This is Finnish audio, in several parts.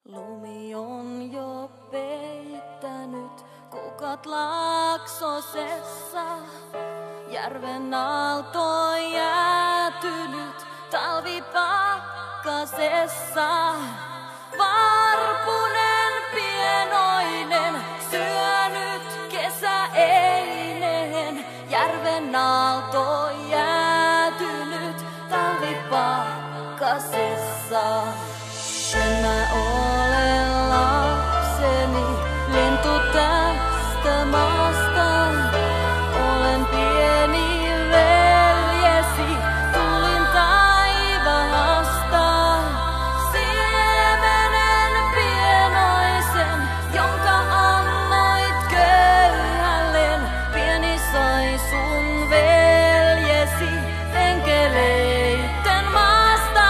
Lumi on jo peittänyt kukat Laaksosessa. Järven aalto jäätynyt talvipakkasessa. Varpunen pienoinen syönyt kesäeinen. Järven aalto jäätynyt talvipakkasessa. En mä ole lapseni lintu tästä maasta. Olen pieni veljesi, tulin taivaasta. Siemenen pienoisen, jonka annoit köyhällen. Pieni sai sun veljesi enkeleitten maasta.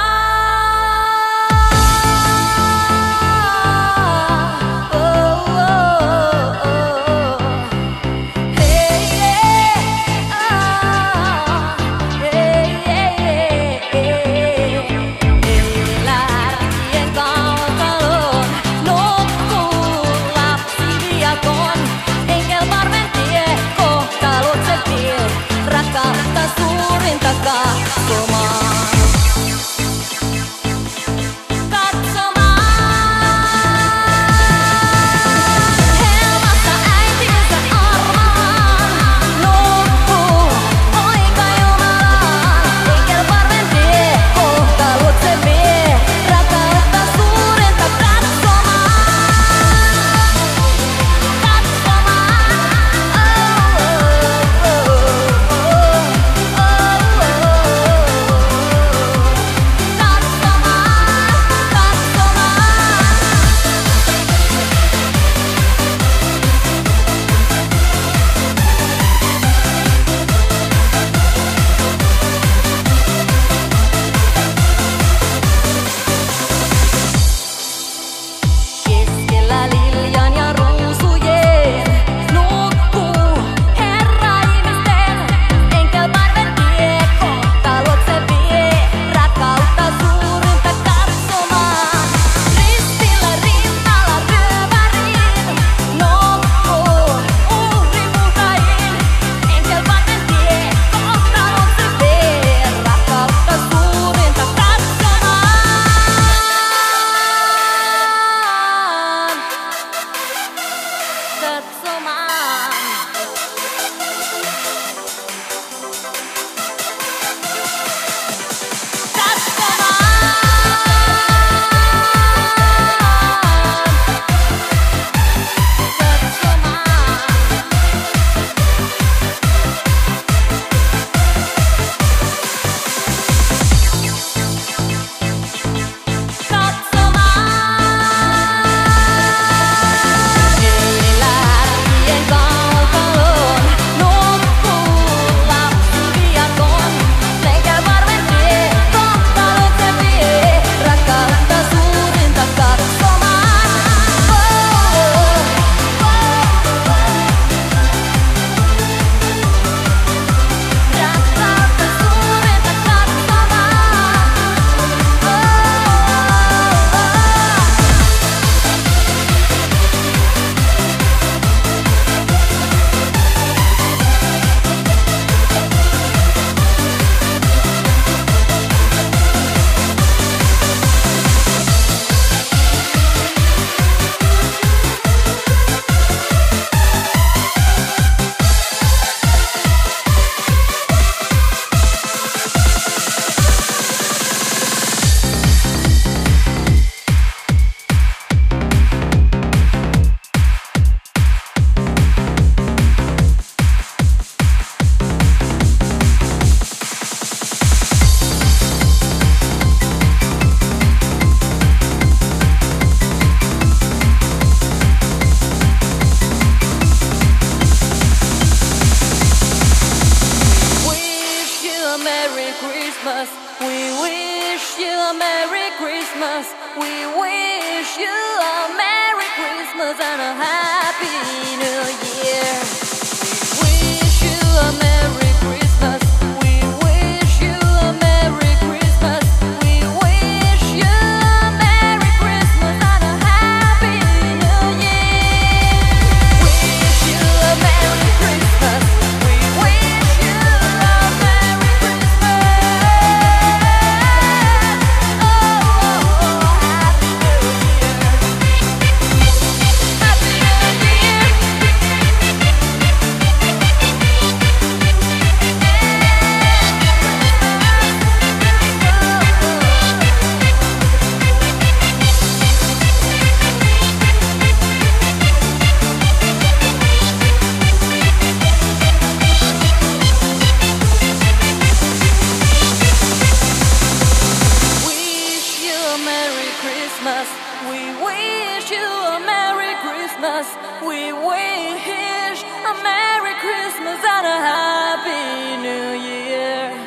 We wish you a Merry Christmas. We wish you a Merry Christmas and a Happy New Year. We wish you a Merry Christmas. We wish you a Merry Christmas. We wish you a Merry Christmas and a Happy We wish you a Merry Christmas. We wish a Merry Christmas and a Happy New Year.